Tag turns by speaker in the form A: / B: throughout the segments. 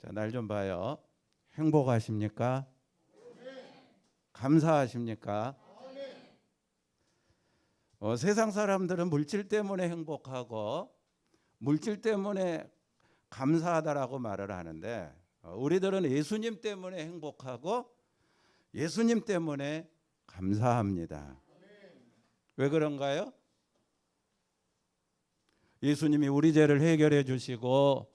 A: 자, 날 좀 봐요. 행복하십니까? 감사하십니까? 세상 사람들은 물질 때문에 행복하고 물질 때문에 감사하다라고 말을 하는데 우리들은 예수님 때문에 행복하고 예수님 때문에 감사합니다. 왜 그런가요? 예수님이 우리 죄를 해결해 주시고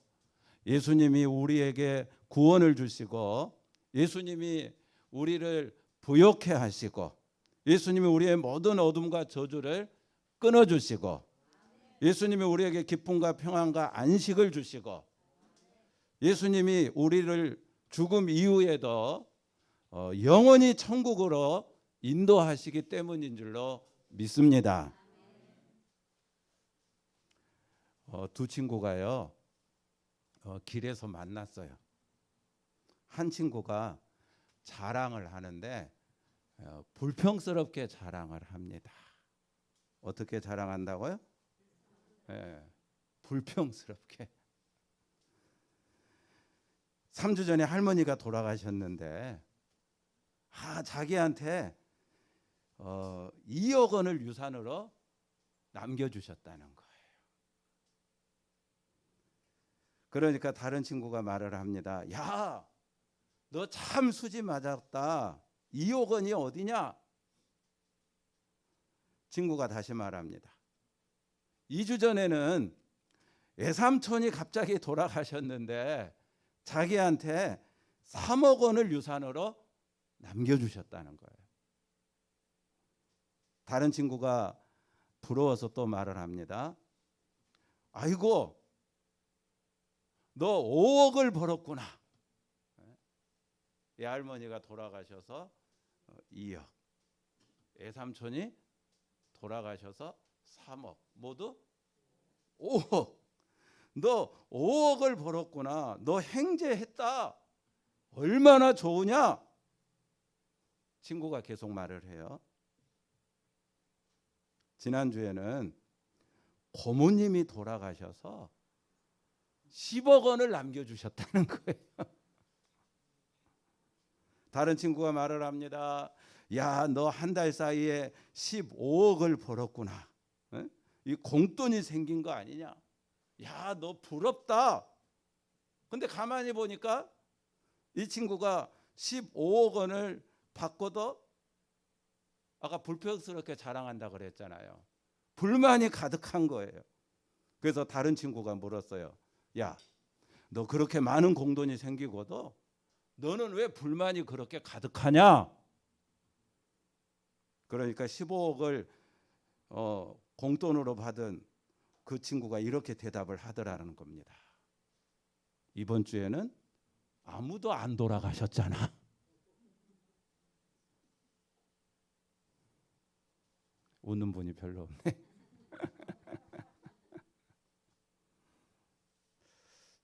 A: 예수님이 우리에게 구원을 주시고 예수님이 우리를 부욕해 하시고 예수님이 우리의 모든 어둠과 저주를 끊어 주시고 예수님이 우리에게 기쁨과 평안과 안식을 주시고 예수님이 우리를 죽음 이후에도 영원히 천국으로 인도하시기 때문인 줄로 믿습니다. 두 친구가요 길에서 만났어요. 한 친구가 자랑을 하는데 불평스럽게 자랑을 합니다. 어떻게 자랑한다고요? 불평스럽게. 3주 전에 할머니가 돌아가셨는데 자기한테 2억 원을 유산으로 남겨주셨다는 거예요. 그러니까 다른 친구가 말을 합니다. 야, 너 참 수지 맞았다. 2억 원이 어디냐? 친구가 다시 말합니다. 2주 전에는 외삼촌이 갑자기 돌아가셨는데 자기한테 3억 원을 유산으로 남겨주셨다는 거예요. 다른 친구가 부러워서 또 말을 합니다. 아이고, 너 5억을 벌었구나. 이 할머니가 돌아가셔서 2억, 외삼촌이 돌아가셔서 3억, 모두 5억. 너 5억을 벌었구나. 너 행제했다. 얼마나 좋으냐? 친구가 계속 말을 해요. 지난주에는 고모님이 돌아가셔서 10억 원을 남겨주셨다는 거예요. 다른 친구가 말을 합니다. 야, 너 한 달 사이에 15억을 벌었구나. 이 공돈이 생긴 거 아니냐? 야, 너 부럽다. 근데 가만히 보니까 이 친구가 15억 원을 받고도 아까 불평스럽게 자랑한다 그랬잖아요. 불만이 가득한 거예요. 그래서 다른 친구가 물었어요. 야, 너 그렇게 많은 공돈이 생기고도 너는 왜 불만이 그렇게 가득하냐? 그러니까 15억을 공돈으로 받은 그 친구가 이렇게 대답을 하더라는 겁니다. 이번 주에는 아무도 안 돌아가셨잖아. 웃는 분이 별로 없네.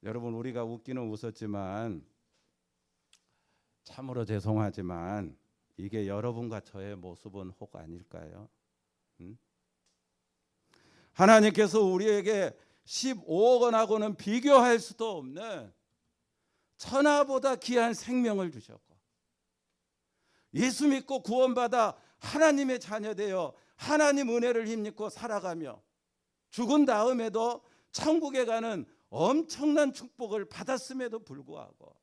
A: 여러분, 우리가 웃기는 웃었지만 참으로 죄송하지만 이게 여러분과 저의 모습은 혹 아닐까요? 하나님께서 우리에게 15억 원하고는 비교할 수도 없는 천하보다 귀한 생명을 주셨고 예수 믿고 구원받아 하나님의 자녀 되어 하나님 은혜를 힘입고 살아가며 죽은 다음에도 천국에 가는 엄청난 축복을 받았음에도 불구하고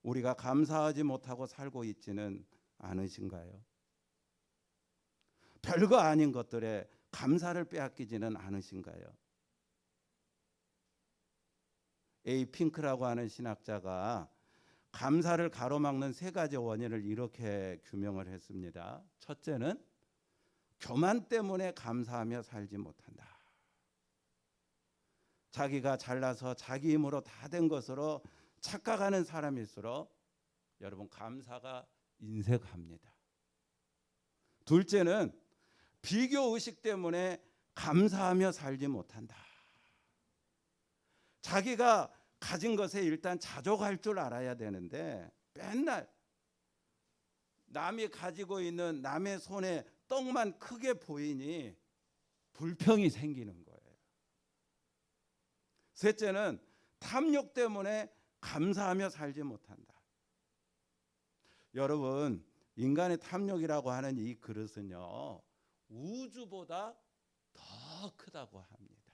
A: 우리가 감사하지 못하고 살고 있지는 않으신가요? 별거 아닌 것들에 감사를 빼앗기지는 않으신가요? A. 핑크라고 하는 신학자가 감사를 가로막는 3가지 원인을 이렇게 규명을 했습니다. 첫째는 교만 때문에 감사하며 살지 못한다. 자기가 잘나서 자기 힘으로 다 된 것으로 착각하는 사람일수록 여러분 감사가 인색합니다. 둘째는 비교 의식 때문에 감사하며 살지 못한다. 자기가 가진 것에 일단 자족할 줄 알아야 되는데 맨날 남이 가지고 있는 남의 손에 떡만 크게 보이니 불평이 생기는 거예요. 셋째는 탐욕 때문에 감사하며 살지 못한다. 여러분, 인간의 탐욕이라고 하는 이 그릇은요, 우주보다 더 크다고 합니다.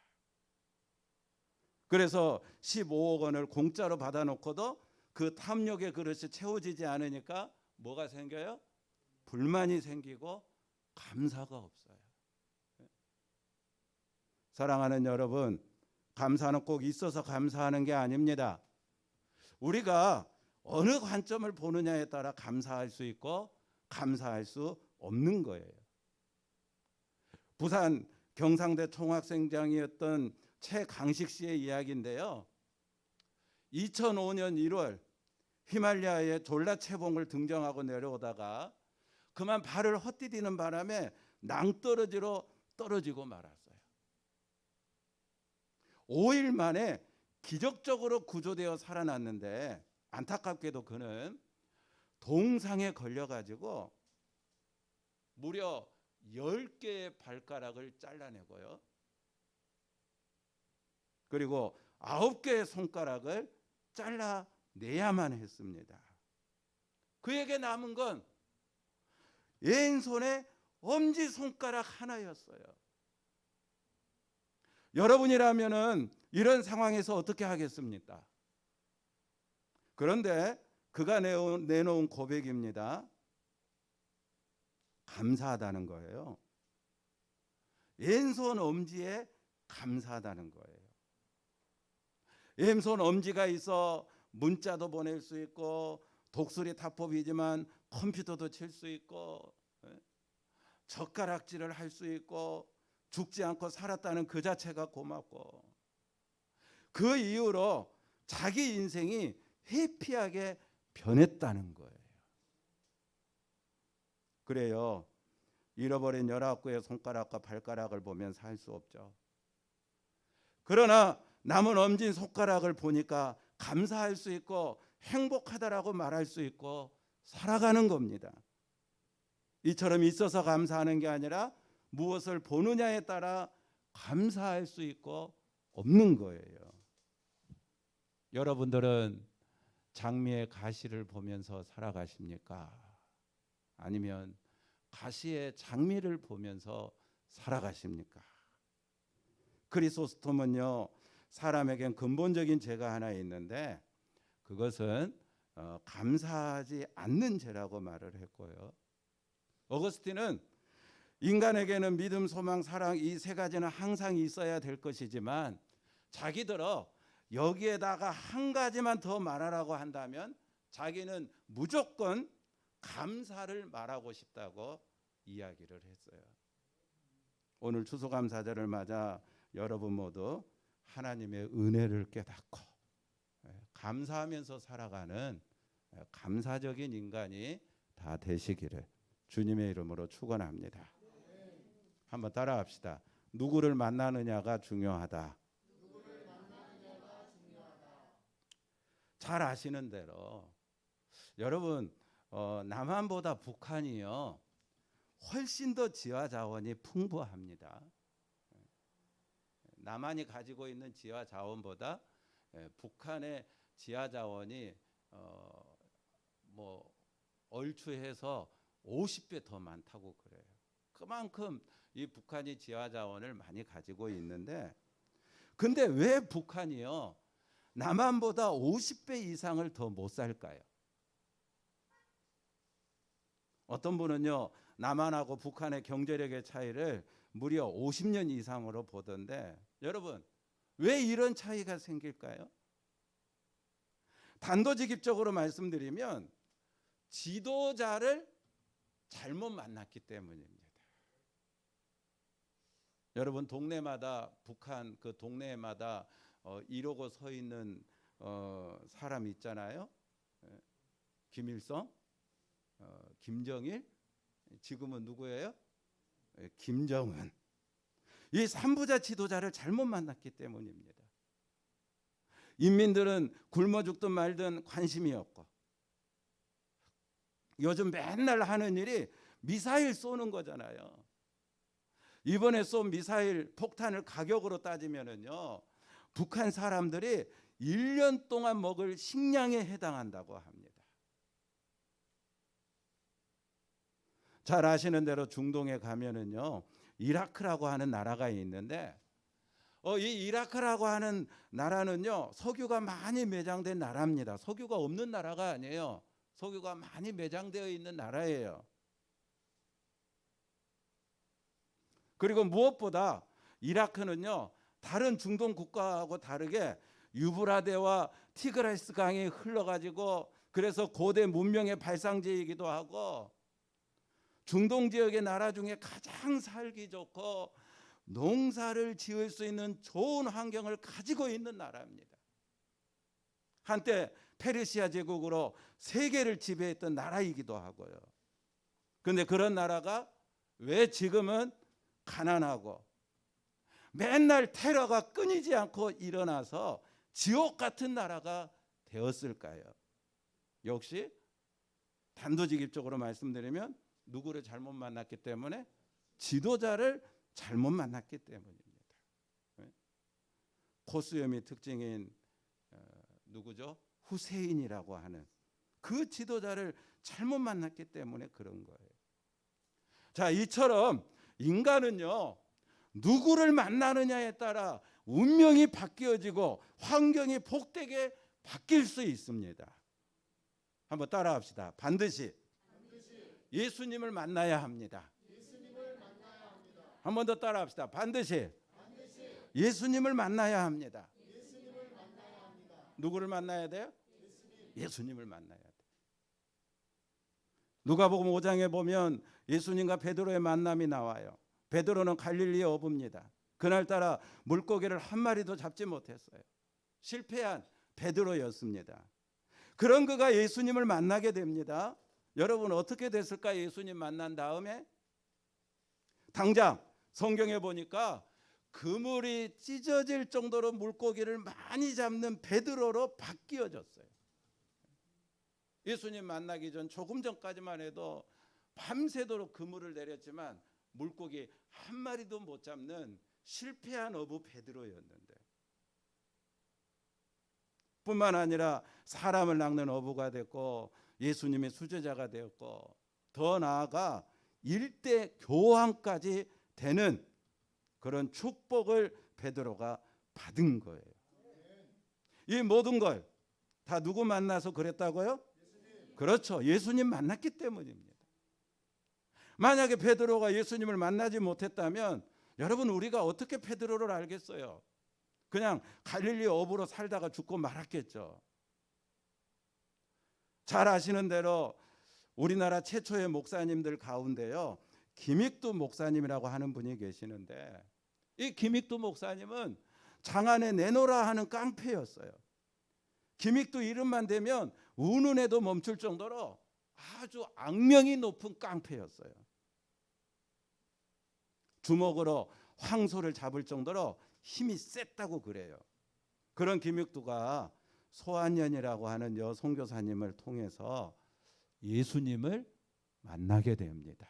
A: 그래서 15억 원을 공짜로 받아놓고도 그 탐욕의 그릇이 채워지지 않으니까 뭐가 생겨요? 불만이 생기고 감사가 없어요. 사랑하는 여러분, 감사는 꼭 있어서 감사하는 게 아닙니다. 우리가 어느 관점을 보느냐에 따라 감사할 수 있고 감사할 수 없는 거예요. 부산 경상대 총학생장이었던 최강식 씨의 이야기인데요. 2005년 1월 히말라야의 졸라체봉을 등정하고 내려오다가 그만 발을 헛디디는 바람에 낭떠러지로 떨어지고 말았어요. 5일 만에 기적적으로 구조되어 살아났는데 안타깝게도 그는 동상에 걸려가지고 무려 10개의 발가락을 잘라내고요. 그리고 9개의 손가락을 잘라내야만 했습니다. 그에게 남은 건 왼손의 엄지손가락 하나였어요. 여러분이라면은 이런 상황에서 어떻게 하겠습니까? 그런데 그가 내놓은 고백입니다. 감사하다는 거예요. 왼손 엄지에 감사하다는 거예요. 왼손 엄지가 있어 문자도 보낼 수 있고 독수리 타법이지만 컴퓨터도 칠 수 있고 젓가락질을 할 수 있고 죽지 않고 살았다는 그 자체가 고맙고 그 이후로 자기 인생이 해피하게 변했다는 거예요. 그래요. 잃어버린 19개의 손가락과 발가락을 보면 살 수 없죠. 그러나 남은 엄진 손가락을 보니까 감사할 수 있고 행복하다라고 말할 수 있고 살아가는 겁니다. 이처럼 있어서 감사하는 게 아니라 무엇을 보느냐에 따라 감사할 수 있고 없는 거예요. 여러분들은 장미의 가시를 보면서 살아가십니까? 아니면 가시의 장미를 보면서 살아가십니까? 크리소스톰은요, 사람에겐 근본적인 죄가 하나 있는데 그것은 감사하지 않는 죄라고 말을 했고요. 어거스틴은 인간에게는 믿음, 소망, 사랑 이 세 가지는 항상 있어야 될 것이지만 자기들어 여기에다가 한 가지만 더 말하라고 한다면 자기는 무조건 감사를 말하고 싶다고 이야기를 했어요. 오늘 추수감사절을 맞아 여러분 모두 하나님의 은혜를 깨닫고 감사하면서 살아가는 감사적인 인간이 다 되시기를 주님의 이름으로 축원합니다. 한번 따라합시다. 누구를 만나느냐가 중요하다. 잘 아시는 대로 여러분 남한보다 북한이요 훨씬 더 지하 자원이 풍부합니다. 남한이 가지고 있는 지하 자원보다 북한의 지하 자원이 얼추해서 50배 더 많다고 그래요. 그만큼 이 북한이 지하 자원을 많이 가지고 있는데 근데 왜 북한이요 남한보다 50배 이상을 더 못 살까요? 어떤 분은요 남한하고 북한의 경제력의 차이를 무려 50년 이상으로 보던데 여러분 왜 이런 차이가 생길까요? 단도직입적으로 말씀드리면 지도자를 잘못 만났기 때문입니다. 여러분 동네마다 북한 그 동네마다 이러고 서 있는 사람 있잖아요. 김일성, 김정일, 지금은 누구예요? 김정은. 이 3부자 지도자를 잘못 만났기 때문입니다. 인민들은 굶어 죽든 말든 관심이 없고 요즘 맨날 하는 일이 미사일 쏘는 거잖아요. 이번에 쏜 미사일 폭탄을 가격으로 따지면은요 북한 사람들이 1년 동안 먹을 식량에 해당한다고 합니다. 잘 아시는 대로 중동에 가면은요, 이라크라고 하는 나라가 있는데 이 이라크라고 하는 나라는요, 석유가 많이 매장된 나라입니다. 석유가 없는 나라가 아니에요. 석유가 많이 매장되어 있는 나라예요. 그리고 무엇보다 이라크는요, 다른 중동 국가하고 다르게 유브라데와 티그라스 강이 흘러가지고 그래서 고대 문명의 발상지이기도 하고 중동 지역의 나라 중에 가장 살기 좋고 농사를 지을 수 있는 좋은 환경을 가지고 있는 나라입니다. 한때 페르시아 제국으로 세계를 지배했던 나라이기도 하고요. 그런데 그런 나라가 왜 지금은 가난하고 맨날 테러가 끊이지 않고 일어나서 지옥 같은 나라가 되었을까요? 역시 단도직입적으로 말씀드리면 누구를 잘못 만났기 때문에, 지도자를 잘못 만났기 때문입니다. 코스염이 특징인 누구죠? 후세인이라고 하는 그 지도자를 잘못 만났기 때문에 그런 거예요. 자, 이처럼 인간은요, 누구를 만나느냐에 따라 운명이 바뀌어지고 환경이 복되게 바뀔 수 있습니다. 한번 따라합시다. 반드시 예수님을 만나야 합니다. 한 번 더 따라합시다. 반드시 예수님을 만나야 합니다. 누구를 만나야 돼요? 예수님을 만나야 돼요. 누가복음 5장에 보면 예수님과 베드로의 만남이 나와요. 베드로는 갈릴리의 어부입니다. 그날따라 물고기를 한 마리도 잡지 못했어요. 실패한 베드로였습니다. 그런 그가 예수님을 만나게 됩니다. 여러분 어떻게 됐을까? 예수님 만난 다음에 당장 성경에 보니까 그물이 찢어질 정도로 물고기를 많이 잡는 베드로로 바뀌어졌어요. 예수님 만나기 전 조금 전까지만 해도 밤새도록 그물을 내렸지만 물고기 한 마리도 못 잡는 실패한 어부 베드로였는데, 뿐만 아니라 사람을 낚는 어부가 됐고 예수님의 수제자가 되었고 더 나아가 일대 교황까지 되는 그런 축복을 베드로가 받은 거예요. 이 모든 걸 다 누구 만나서 그랬다고요? 그렇죠. 예수님 만났기 때문입니다. 만약에 베드로가 예수님을 만나지 못했다면 여러분 우리가 어떻게 베드로를 알겠어요? 그냥 갈릴리 어부로 살다가 죽고 말았겠죠. 잘 아시는 대로 우리나라 최초의 목사님들 가운데요, 김익두 목사님이라고 하는 분이 계시는데, 이 김익두 목사님은 장안에 내놓으라 하는 깡패였어요. 김익두 이름만 대면 운운에도 멈출 정도로 아주 악명이 높은 깡패였어요. 주먹으로 황소를 잡을 정도로 힘이 셌다고 그래요. 그런 김익두가 소한연이라고 하는 선교사님을 통해서 예수님을 만나게 됩니다.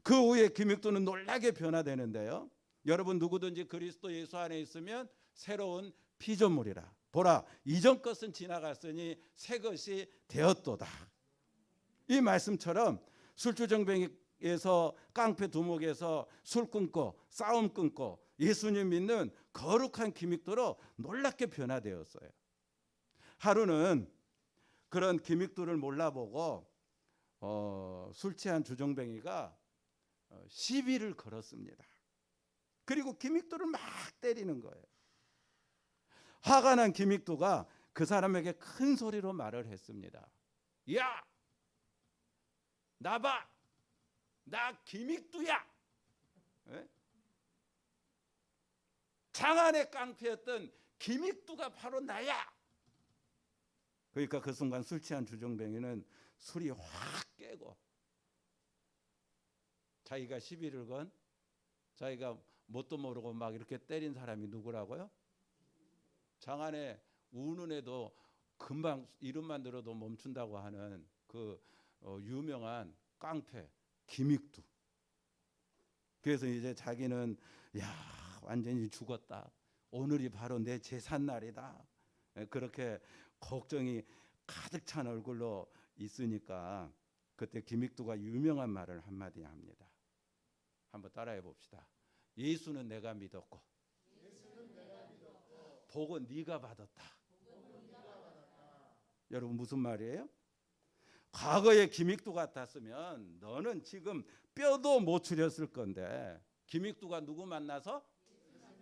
A: 그 후에 김익두는 놀라게 변화되는데요. 여러분 누구든지 그리스도 예수 안에 있으면 새로운 피조물이라. 보라, 이전 것은 지나갔으니 새 것이 되었도다. 이 말씀처럼 술주정뱅이에서 깡패 두목에서 술 끊고 싸움 끊고 예수님 믿는 거룩한 김익두로 놀랍게 변화되었어요. 하루는 그런 김익두를 몰라보고 술 취한 주정뱅이가 시비를 걸었습니다. 그리고 김익두를 막 때리는 거예요. 화가 난 김익두가 그 사람에게 큰 소리로 말을 했습니다. 야, 나봐, 나 김익두야. 네? 장안의 깡패였던 김익두가 바로 나야. 그러니까 그 순간 술 취한 주정뱅이는 술이 확 깨고 자기가 시비를 건, 자기가 뭣도 모르고 막 이렇게 때린 사람이 누구라고요? 장안에 우는에도 금방 이름만 들어도 멈춘다고 하는 그 유명한 깡패 김익두. 그래서 이제 자기는 야 완전히 죽었다, 오늘이 바로 내 제삿날이다. 그렇게 걱정이 가득 찬 얼굴로 있으니까 그때 김익두가 유명한 말을 한마디 합니다. 한번 따라해 봅시다. 예수는 내가 믿었고 복은 네가 받았다. 여러분 무슨 말이에요? 과거에 김익두 같았으면 너는 지금 뼈도 못 추렸을 건데 김익두가 누구 만나서?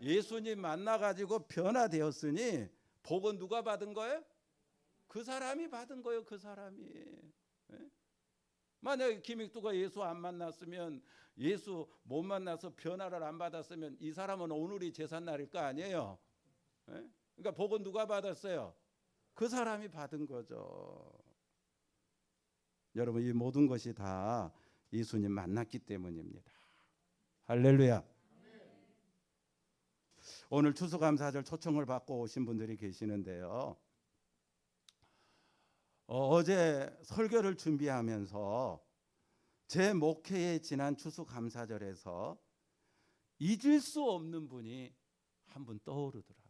A: 예수님 만나가지고 변화되었으니 복은 누가 받은 거예요? 그 사람이 받은 거예요. 그 사람이. 예? 만약에 김익두가 예수 안 만났으면, 예수 못 만나서 변화를 안 받았으면 이 사람은 오늘이 제삿날일 거 아니에요. 예? 그러니까 복은 누가 받았어요? 그 사람이 받은 거죠. 여러분 이 모든 것이 다 예수님 만났기 때문입니다. 할렐루야. 오늘 추수감사절 초청을 받고 오신 분들이 계시는데요. 어제 설교를 준비하면서 제 목회에 지난 추수감사절에서 잊을 수 없는 분이 한 분 떠오르더라고요.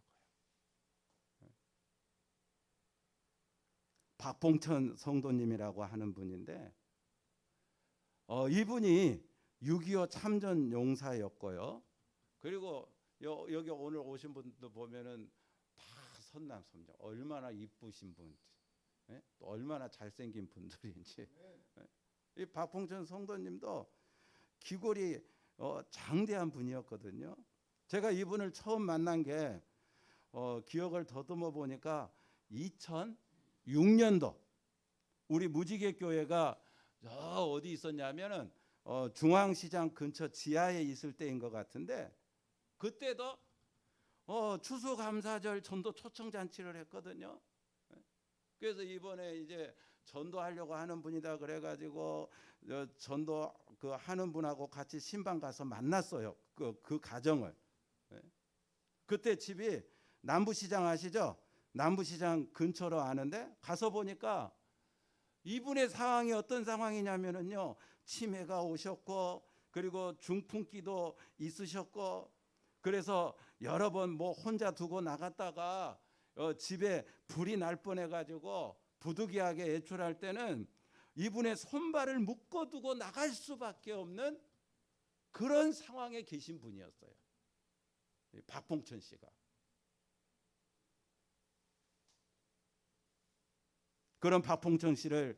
A: 박봉천 성도님이라고 하는 분인데 이분이 6.25 참전 용사였고요. 그리고 여기 오늘 오신 분도 보면은 다 선남 선녀, 얼마나 이쁘신 분, 예? 또 얼마나 잘생긴 분들인지. 예? 이 박봉천 성도님도 귀골이 장대한 분이었거든요. 제가 이분을 처음 만난 게 기억을 더듬어 보니까 2006년도 우리 무지개 교회가 어디 있었냐면은 중앙시장 근처 지하에 있을 때인 것 같은데, 그때도 추수감사절 전도 초청 잔치를 했거든요. 그래서 이번에 이제 전도하려고 하는 분이다 그래가지고 전도 그 하는 분하고 같이 신방 가서 만났어요. 그 가정을. 그때 집이 남부시장 아시죠? 남부시장 근처로 아는데 가서 보니까 이분의 상황이 어떤 상황이냐면은요, 치매가 오셨고 그리고 중풍기도 있으셨고, 그래서 여러 번 뭐 혼자 두고 나갔다가 집에 불이 날 뻔해가지고 부득이하게 외출할 때는 이분의 손발을 묶어두고 나갈 수밖에 없는 그런 상황에 계신 분이었어요. 박봉천 씨가. 그런 박봉천 씨를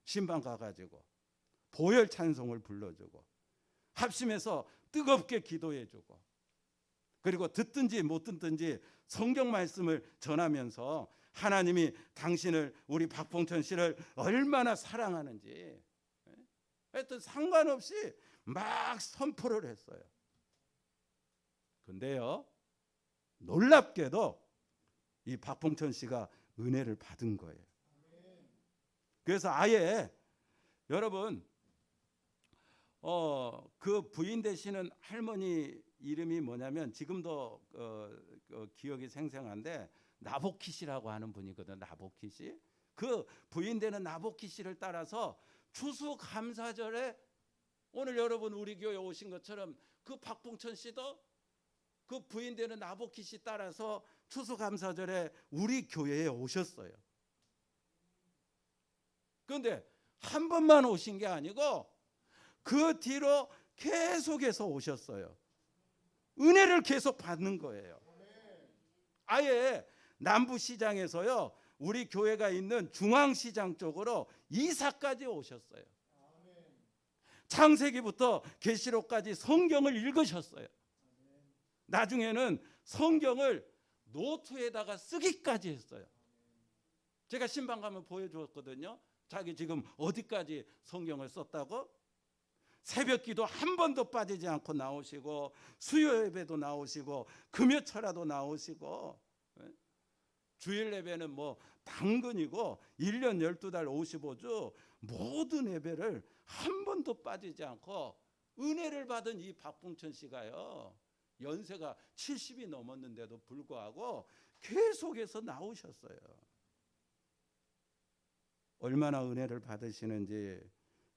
A: 신방 가가지고 보혈 찬송을 불러주고 합심해서 뜨겁게 기도해주고, 그리고 듣든지 못 듣든지 성경 말씀을 전하면서 하나님이 당신을, 우리 박봉천 씨를 얼마나 사랑하는지 하여튼 상관없이 막 선포를 했어요. 근데요, 놀랍게도 이 박봉천 씨가 은혜를 받은 거예요. 그래서 아예 여러분 그 부인 되시는 할머니 이름이 뭐냐면 지금도 기억이 생생한데 나보키 씨라고 하는 분이거든. 나보키 씨. 그 부인 되는 나보키 씨를 따라서 추수감사절에 오늘 여러분 우리 교회 오신 것처럼 그 박봉천 씨도 그 부인 되는 나보키 씨 따라서 추수감사절에 우리 교회에 오셨어요. 그런데 한 번만 오신 게 아니고 그 뒤로 계속해서 오셨어요. 은혜를 계속 받는 거예요. 아예 남부시장에서요, 우리 교회가 있는 중앙시장 쪽으로 이사까지 오셨어요. 창세기부터 계시록까지 성경을 읽으셨어요. 나중에는 성경을 노트에다가 쓰기까지 했어요. 제가 신방 가면 보여주었거든요. 자기 지금 어디까지 성경을 썼다고? 새벽기도 한 번도 빠지지 않고 나오시고, 수요 예배도 나오시고, 금요철야도 나오시고, 주일 예배는 뭐 당근이고 1년 12달 55주 모든 예배를 한 번도 빠지지 않고 은혜를 받은 이 박봉천 씨가요, 연세가 70이 넘었는데도 불구하고 계속해서 나오셨어요. 얼마나 은혜를 받으시는지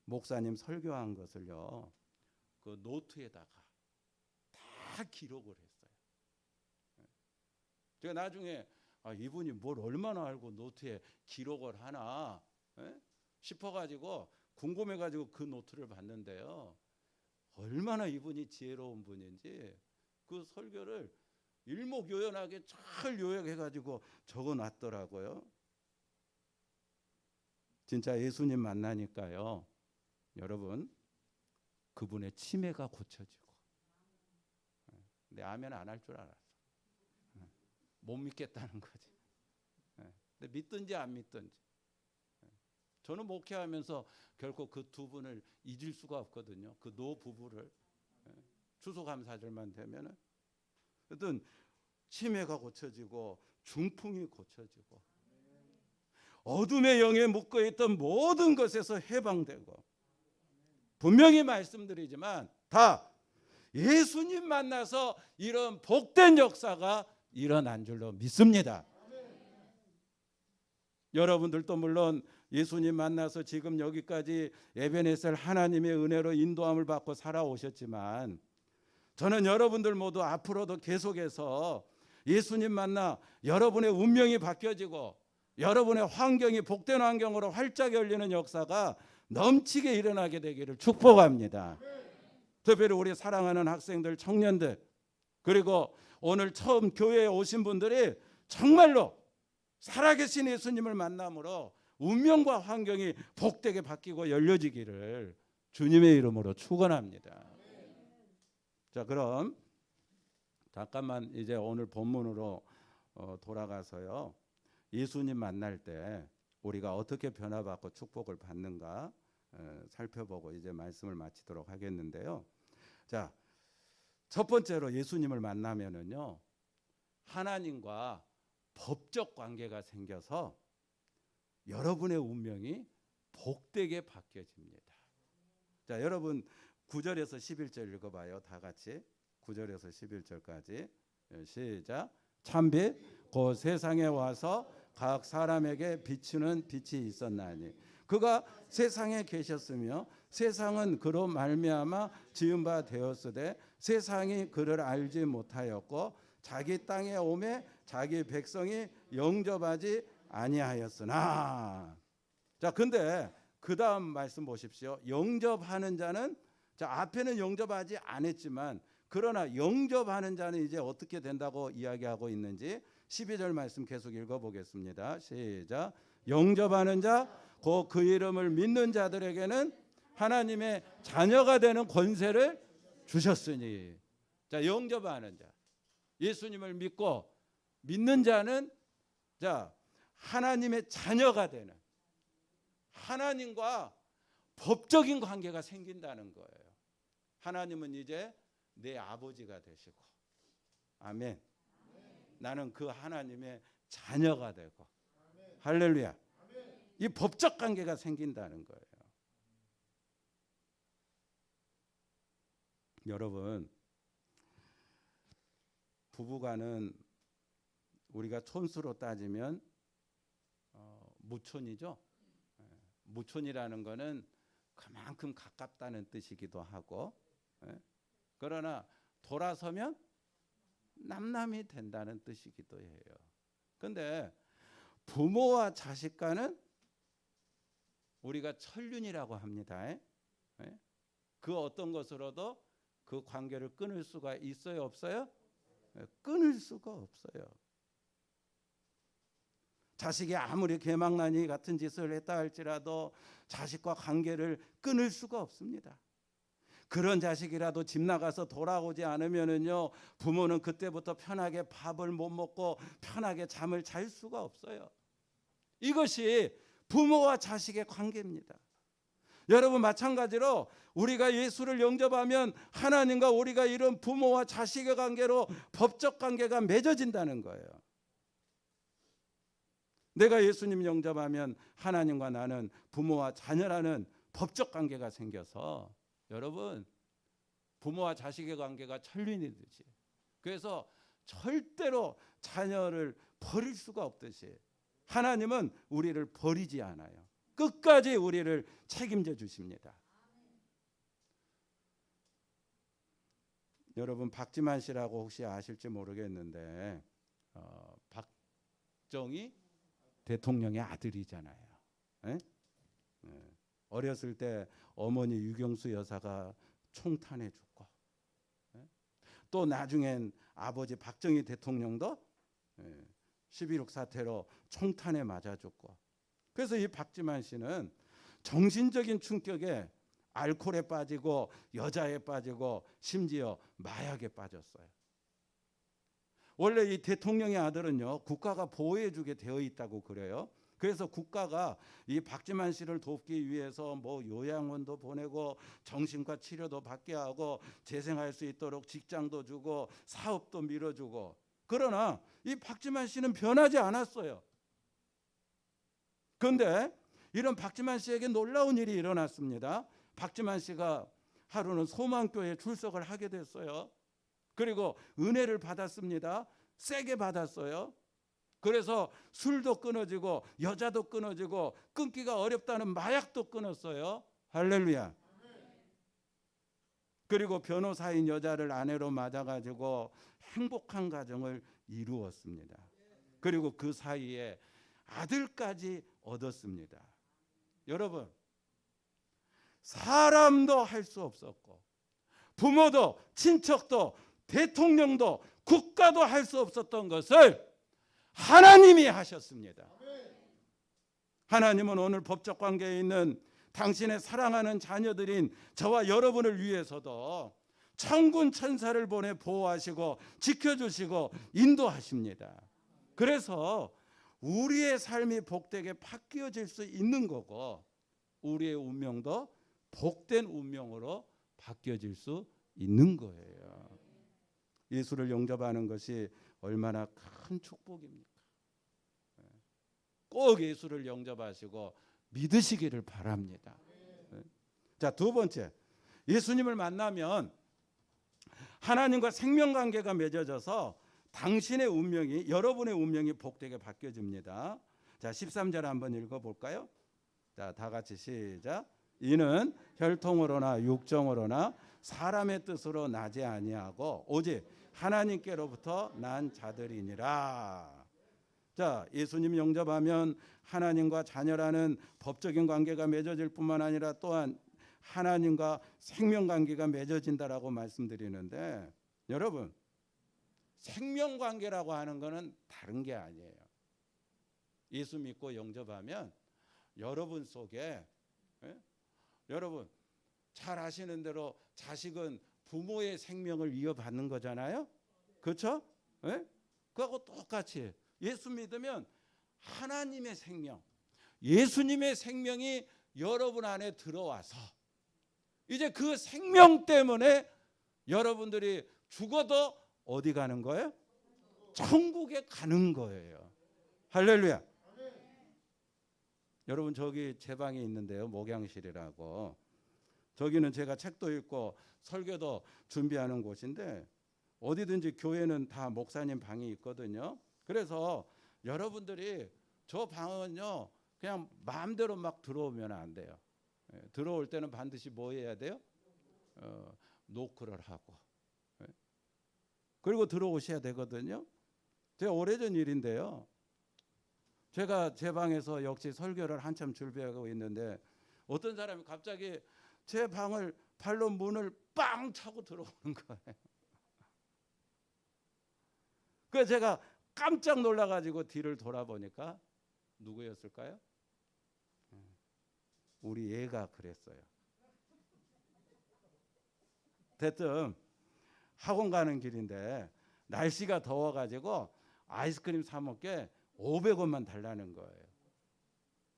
A: 목사님 설교한 것을요, 그 노트에다가 다 기록을 했어요. 제가 나중에 이분이 뭘 얼마나 알고 노트에 기록을 하나 싶어가지고 궁금해가지고 그 노트를 봤는데요. 얼마나 이분이 지혜로운 분인지 그 설교를 일목요연하게 잘 요약해가지고 적어놨더라고요. 진짜 예수님 만나니까요, 여러분, 그분의 치매가 고쳐지고. 근데 아멘 안 할 줄 알았어. 못 믿겠다는 거지. 근데 믿든지 안 믿든지. 저는 목회하면서 결코 그 두 분을 잊을 수가 없거든요. 그 노 부부를. 추수감사절만 되면은 어떤 치매가 고쳐지고 중풍이 고쳐지고 어둠의 영에 묶어있던 모든 것에서 해방되고, 분명히 말씀드리지만 다 예수님 만나서 이런 복된 역사가 일어난 줄로 믿습니다. 여러분들도 물론 예수님 만나서 지금 여기까지 에베네셀 하나님의 은혜로 인도함을 받고 살아오셨지만, 저는 여러분들 모두 앞으로도 계속해서 예수님 만나 여러분의 운명이 바뀌어지고 여러분의 환경이 복된 환경으로 활짝 열리는 역사가 넘치게 일어나게 되기를 축복합니다. 특별히 우리 사랑하는 학생들, 청년들, 그리고 오늘 처음 교회에 오신 분들이 정말로 살아계신 예수님을 만남으로 운명과 환경이 복되게 바뀌고 열려지기를 주님의 이름으로 축원합니다. 자, 그럼 잠깐만 이제 오늘 본문으로 돌아가서요, 예수님 만날 때 우리가 어떻게 변화받고 축복을 받는가 살펴보고 이제 말씀을 마치도록 하겠는데요. 자, 첫 번째로 예수님을 만나면은요, 하나님과 법적 관계가 생겨서 여러분의 운명이 복되게 바뀌어집니다. 자, 여러분 9절에서 11절 읽어봐요. 다 같이 9절에서 11절까지 시작. 참빛 곧 세상에 와서 각 사람에게 비추는 빛이 있었나니 그가 세상에 계셨으며 세상은 그로 말미암아 지은 바 되었으되 세상이 그를 알지 못하였고 자기 땅에 오매 자기 백성이 영접하지 아니하였으나. 자, 근데 그 다음 말씀 보십시오. 영접하는 자는, 자, 앞에는 영접하지 않았지만 그러나 영접하는 자는 이제 어떻게 된다고 이야기하고 있는지 12절 말씀 계속 읽어보겠습니다. 시작. 영접하는 자 곧 그 이름을 믿는 자들에게는 하나님의 자녀가 되는 권세를 주셨으니. 자, 영접하는 자, 예수님을 믿고 믿는 자는 자 하나님의 자녀가 되는, 하나님과 법적인 관계가 생긴다는 거예요. 하나님은 이제 내 아버지가 되시고, 아멘. 나는 그 하나님의 자녀가 되고, 할렐루야. 이 법적 관계가 생긴다는 거예요. 여러분, 부부간은 우리가 촌수로 따지면 무촌이죠. 무촌이라는 거는 그만큼 가깝다는 뜻이기도 하고, 그러나 돌아서면 남남이 된다는 뜻이기도 해요. 그런데 부모와 자식 간은 우리가 천륜이라고 합니다. 그 어떤 것으로도 그 관계를 끊을 수가 있어요, 없어요? 끊을 수가 없어요. 자식이 아무리 개망나니 같은 짓을 했다 할지라도 자식과 관계를 끊을 수가 없습니다. 그런 자식이라도 집 나가서 돌아오지 않으면은요, 부모는 그때부터 편하게 밥을 못 먹고 편하게 잠을 잘 수가 없어요. 이것이 부모와 자식의 관계입니다. 여러분, 마찬가지로 우리가 예수를 영접하면 하나님과 우리가 이런 부모와 자식의 관계로 법적 관계가 맺어진다는 거예요. 내가 예수님 영접하면 하나님과 나는 부모와 자녀라는 법적 관계가 생겨서, 여러분, 부모와 자식의 관계가 천륜이듯이, 그래서 절대로 자녀를 버릴 수가 없듯이 하나님은 우리를 버리지 않아요. 끝까지 우리를 책임져 주십니다. 여러분, 박지만 씨라고 혹시 아실지 모르겠는데 박정희 대통령의 아들이잖아요. 에? 어렸을 때 어머니 유경수 여사가 총탄에 죽고, 또 나중엔 아버지 박정희 대통령도 11.6 사태로 총탄에 맞아 죽고. 그래서 이 박지만 씨는 정신적인 충격에 알코올에 빠지고 여자에 빠지고 심지어 마약에 빠졌어요. 원래 이 대통령의 아들은요, 국가가 보호해주게 되어 있다고 그래요. 그래서 국가가 이 박지만 씨를 돕기 위해서 뭐 요양원도 보내고 정신과 치료도 받게 하고 재생할 수 있도록 직장도 주고 사업도 밀어주고. 그러나 이 박지만 씨는 변하지 않았어요. 그런데 이런 박지만 씨에게 놀라운 일이 일어났습니다. 박지만 씨가 하루는 소망교회에 출석을 하게 됐어요. 그리고 은혜를 받았습니다. 세게 받았어요. 그래서 술도 끊어지고 여자도 끊어지고 끊기가 어렵다는 마약도 끊었어요. 할렐루야. 그리고 변호사인 여자를 아내로 맞아가지고 행복한 가정을 이루었습니다. 그리고 그 사이에 아들까지 얻었습니다. 여러분, 사람도 할 수 없었고 부모도 친척도 대통령도 국가도 할 수 없었던 것을 하나님이 하셨습니다. 하나님은 오늘 법적 관계에 있는 당신의 사랑하는 자녀들인 저와 여러분을 위해서도 천군 천사를 보내 보호하시고 지켜주시고 인도하십니다. 그래서 우리의 삶이 복되게 바뀌어질 수 있는 거고 우리의 운명도 복된 운명으로 바뀌어질 수 있는 거예요. 예수를 영접하는 것이 얼마나 큰 축복입니까? 꼭 예수를 영접하시고 믿으시기를 바랍니다. 자, 두 번째, 예수님을 만나면 하나님과 생명관계가 맺어져서 당신의 운명이, 여러분의 운명이 복되게 바뀌어집니다. 자, 13절 한번 읽어볼까요? 자, 다 같이 시작. 이는 혈통으로나 육정으로나 사람의 뜻으로 나지 아니하고 오직 하나님께로부터 난 자들이니라. 자, 예수님 영접하면 하나님과 자녀라는 법적인 관계가 맺어질 뿐만 아니라 또한 하나님과 생명관계가 맺어진다라고 말씀드리는데, 여러분, 생명관계라고 하는 것은 다른 게 아니에요. 예수 믿고 영접하면 여러분 속에, 여러분 잘 아시는 대로 자식은 부모의 생명을 이어받는 거잖아요. 그렇죠? 그하고 똑같이 예수 믿으면 하나님의 생명, 예수님의 생명이 여러분 안에 들어와서 이제 그 생명 때문에 여러분들이 죽어도 어디 가는 거예요? 천국에 가는 거예요. 할렐루야. 여러분, 저기 제 방에 있는데요, 목양실이라고. 저기는 제가 책도 읽고 설교도 준비하는 곳인데 어디든지 교회는 다 목사님 방이 있거든요. 그래서 여러분들이 저 방은요 그냥 마음대로 막 들어오면 안 돼요. 들어올 때는 반드시 뭐 해야 돼요? 노크를 하고, 그리고 들어오셔야 되거든요. 제가 오래전 일인데요. 제가 제 방에서 역시 설교를 한참 준비하고 있는데 어떤 사람이 갑자기 제 방을 발로 문을 빵 차고 들어오는 거예요. 그래서 제가 깜짝 놀라가지고 뒤를 돌아보니까 누구였을까요? 우리 애가 그랬어요. 대뜸 학원 가는 길인데 날씨가 더워가지고 아이스크림 사 먹게 500원만 달라는 거예요.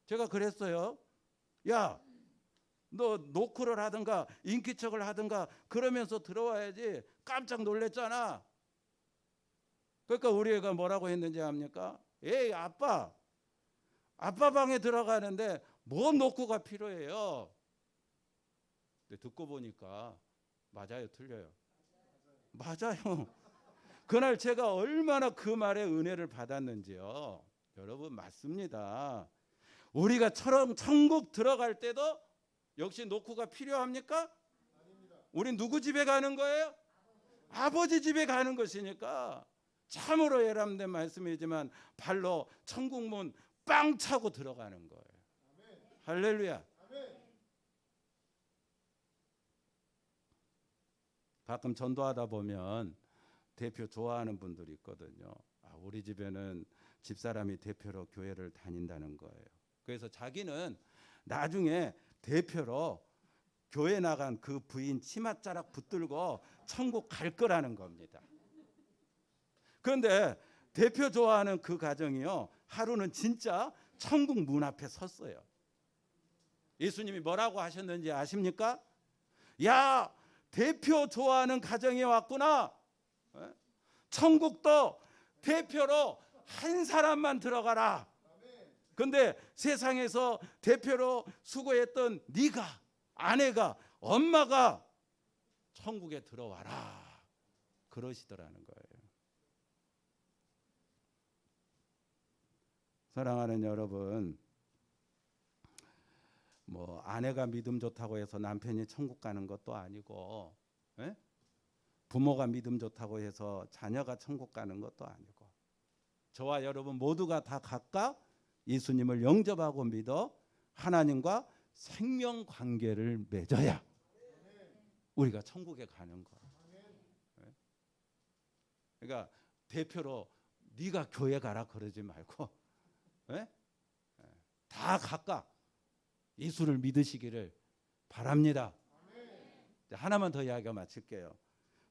A: 제가 그랬어요. 야, 너 노크를 하든가 인기척을 하든가 그러면서 들어와야지. 깜짝 놀랬잖아. 그러니까 우리 애가 뭐라고 했는지 압니까? 에이, 아빠 방에 들어가는데 뭐 노크가 필요해요. 근데 듣고 보니까 맞아요, 틀려요? 맞아요. 그날 제가 얼마나 그 말에 은혜를 받았는지요. 여러분, 맞습니다. 우리가 천국 들어갈 때도 역시 노크가 필요합니까? 우린 누구 집에 가는 거예요? 아버지 집에 가는 것이니까 참으로 예람된 말씀이지만 발로 천국문 빵 차고 들어가는 거예요. 할렐루야. 가끔 전도하다 보면 대표 좋아하는 분들이 있거든요. 우리 집에는 집사람이 대표로 교회를 다닌다는 거예요. 그래서 자기는 나중에 대표로 교회 나간 그 부인 치맛자락 붙들고 천국 갈 거라는 겁니다. 그런데 대표 좋아하는 그 가정이요, 하루는 진짜 천국 문 앞에 섰어요. 예수님이 뭐라고 하셨는지 아십니까? 야, 대표 좋아하는 가정이 왔구나. 천국도 대표로 한 사람만 들어가라. 근데 세상에서 대표로 수고했던 네가, 아내가, 엄마가 천국에 들어와라. 그러시더라는 거예요. 사랑하는 여러분, 뭐 아내가 믿음 좋다고 해서 남편이 천국 가는 것도 아니고, 부모가 믿음 좋다고 해서 자녀가 천국 가는 것도 아니고, 저와 여러분 모두가 다 각각 예수님을 영접하고 믿어 하나님과 생명 관계를 맺어야 우리가 천국에 가는 거예요. 그러니까 대표로 네가 교회 가라 그러지 말고, 다 각각 예수를 믿으시기를 바랍니다. 하나만 더 이야기하고 마칠게요.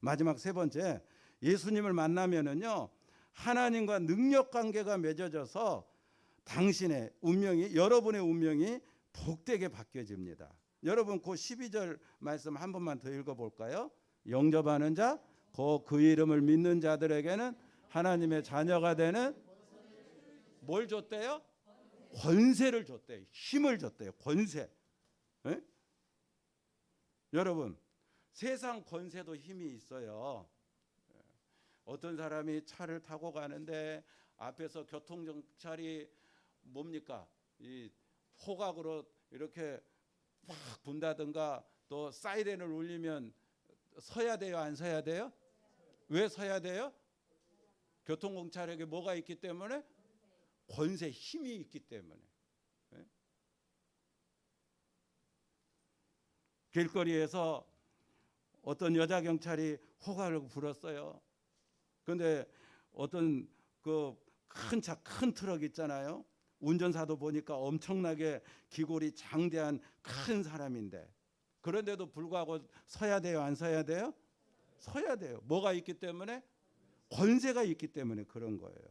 A: 마지막 세 번째, 예수님을 만나면은요, 하나님과 능력 관계가 맺어져서 당신의 운명이, 여러분의 운명이 복되게 바뀌어집니다. 여러분 그 12절 말씀 한 번만 더 읽어볼까요? 영접하는 자, 그 이름을 믿는 자들에게는 하나님의 자녀가 되는, 뭘 줬대요? 권세를 줬대요. 힘을 줬대요. 권세. 에? 여러분, 세상 권세도 힘이 있어요. 어떤 사람이 차를 타고 가는데 앞에서 교통경찰이 뭡니까? 이 호각으로 이렇게 막 분다든가 또 사이렌을 울리면 서야 돼요, 안 서야 돼요? 왜 서야 돼요? 교통경찰에게 뭐가 있기 때문에? 권세, 힘이 있기 때문에. 길거리에서 어떤 여자 경찰이 호각을 불었어요. 그런데 어떤 그 큰 차, 큰 트럭 있잖아요. 운전사도 보니까 엄청나게 기골이 장대한 큰 사람인데, 그런데도 불구하고 서야 돼요, 안 서야 돼요? 서야 돼요. 뭐가 있기 때문에? 권세가 있기 때문에 그런 거예요.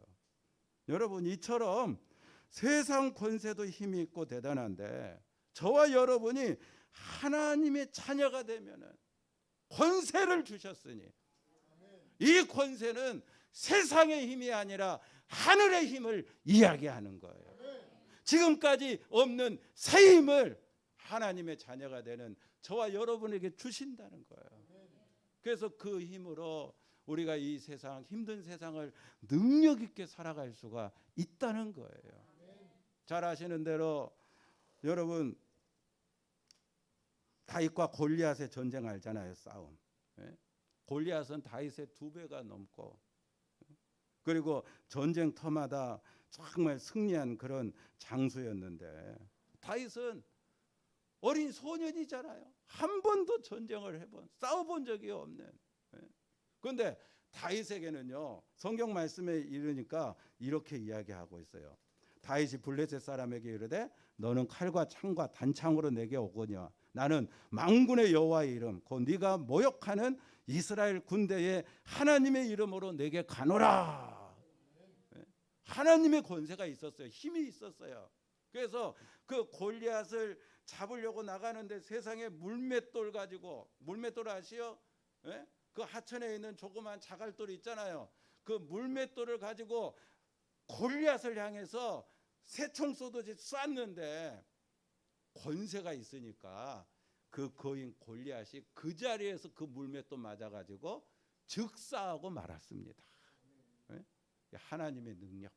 A: 여러분, 이처럼 세상 권세도 힘이 있고 대단한데, 저와 여러분이 하나님의 자녀가 되면은 권세를 주셨으니, 이 권세는 세상의 힘이 아니라 하늘의 힘을 이야기하는 거예요. 지금까지 없는 새 힘을 하나님의 자녀가 되는 저와 여러분에게 주신다는 거예요. 그래서 그 힘으로 우리가 이 세상, 힘든 세상을 능력 있게 살아갈 수가 있다는 거예요. 잘 아시는 대로 여러분, 다윗과 골리앗의 전쟁 알잖아요. 싸움. 골리앗은 다윗의 2배가 넘고, 그리고 전쟁터마다 정말 승리한 그런 장수였는데, 다윗은 어린 소년이잖아요. 한 번도 전쟁을 싸워본 적이 없는. 그런데 다윗에게는요, 성경 말씀에 이르니까 이렇게 이야기하고 있어요. 다윗이 블레셋 사람에게 이르되 너는 칼과 창과 단창으로 내게 오거니와 나는 만군의 여호와의 이름 곧 네가 모욕하는 이스라엘 군대의 하나님의 이름으로 내게 가노라. 하나님의 권세가 있었어요. 힘이 있었어요. 그래서 그 골리앗을 잡으려고 나가는데 세상에 물맷돌 가지고, 물맷돌 아시요? 그 하천에 있는 조그만 자갈돌 있잖아요. 그 물맷돌을 가지고 골리앗을 향해서 새총 쏘듯이 쐈는데, 권세가 있으니까 그 거인 골리앗이 그 자리에서 그 물맷돌 맞아가지고 즉사하고 말았습니다. 하나님의 능력,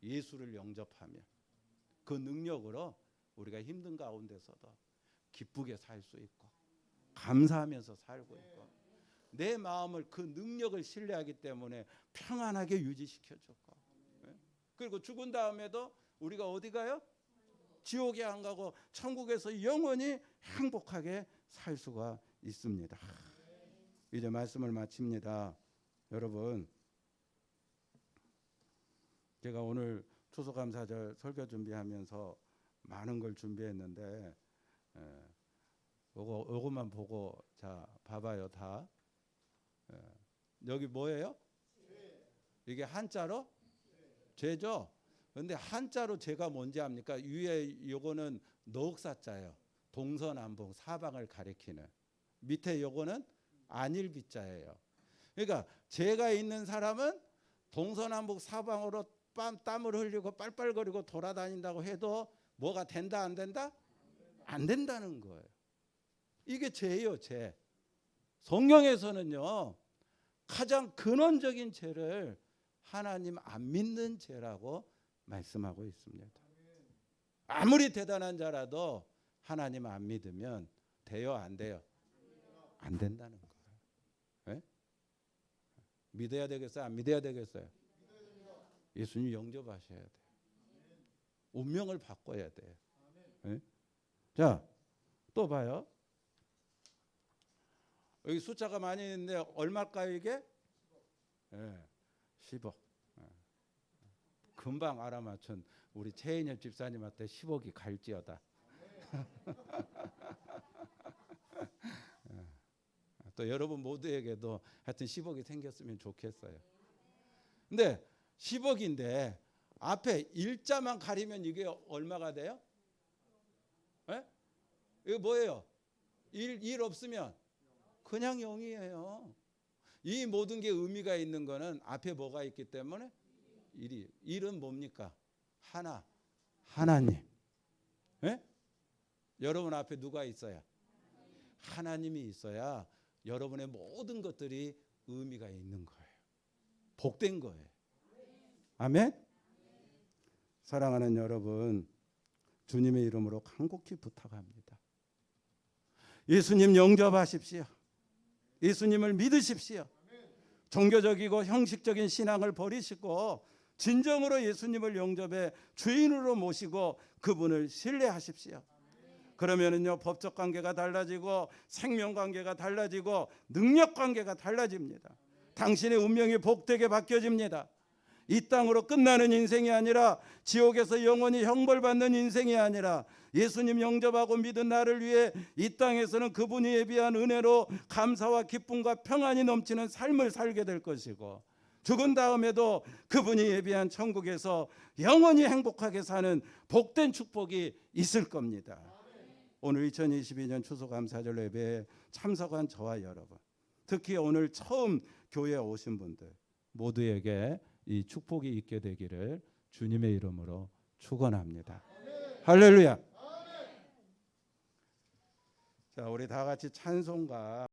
A: 예수를 영접하면 그 능력으로 우리가 힘든 가운데서도 기쁘게 살 수 있고 감사하면서 살고 있고, 내 마음을 그 능력을 신뢰하기 때문에 평안하게 유지시켜 줬고, 그리고 죽은 다음에도 우리가 어디 가요? 지옥에 안 가고 천국에서 영원히 행복하게 살 수가 있습니다. 이제 말씀을 마칩니다. 여러분, 제가 오늘 추수감사절 설교 준비하면서 많은 걸 준비했는데, 요거만 보고, 자 봐봐요. 다 여기 뭐예요? 이게 한자로 죄죠. 근데 한자로 죄가 뭔지 압니까? 위에 요거는 넉사자예요. 동서남북 사방을 가리키는. 밑에 요거는 안일비자예요. 그러니까 죄가 있는 사람은 동서남북 사방으로 땀을 흘리고 빨빨거리고 돌아다닌다고 해도 뭐가 된다 안 된다? 안 된다는 거예요. 이게 죄예요, 죄. 성경에서는요, 가장 근원적인 죄를 하나님 안 믿는 죄라고 말씀하고 있습니다. 아무리 대단한 자라도 하나님 안 믿으면 돼요, 안 돼요? 안 된다는 거예요. 네? 믿어야 되겠어요, 안 믿어야 되겠어요? 예수님 영접하셔야 돼요. 운명을 바꿔야 돼요. 네? 자, 또 봐요. 여기 숫자가 많이 있는데 얼마일까요 이게? 10억. 금방 알아맞춘 우리 최인엽 집사님한테 10억이 갈지어다. 또 여러분 모두에게도 하여튼 10억이 생겼으면 좋겠어요. 근데 10억인데 앞에 일자만 가리면 이게 얼마가 돼요? 이거 뭐예요? 일 없으면 그냥 0이에요. 이 모든 게 의미가 있는 거는 앞에 뭐가 있기 때문에 일은 뭡니까? 하나님. 여러분 앞에 누가 있어야? 하나님이 있어야 여러분의 모든 것들이 의미가 있는 거예요. 복된 거예요. 아멘? 사랑하는 여러분, 주님의 이름으로 간곡히 부탁합니다. 예수님 영접하십시오. 예수님을 믿으십시오. 종교적이고 형식적인 신앙을 버리시고 진정으로 예수님을 영접해 주인으로 모시고 그분을 신뢰하십시오. 그러면은요, 법적 관계가 달라지고 생명 관계가 달라지고 능력 관계가 달라집니다. 당신의 운명이 복되게 바뀌어집니다. 이 땅으로 끝나는 인생이 아니라 지옥에서 영원히 형벌받는 인생이 아니라 예수님 영접하고 믿은 나를 위해 이 땅에서는 그분이 예비한 은혜로 감사와 기쁨과 평안이 넘치는 삶을 살게 될 것이고, 죽은 다음에도 그분이 예비한 천국에서 영원히 행복하게 사는 복된 축복이 있을 겁니다. 오늘 2022년 추수감사절 예배에 참석한 저와 여러분, 특히 오늘 처음 교회에 오신 분들 모두에게 이 축복이 있게 되기를 주님의 이름으로 축원합니다. 할렐루야. 자, 우리 다 같이 찬송가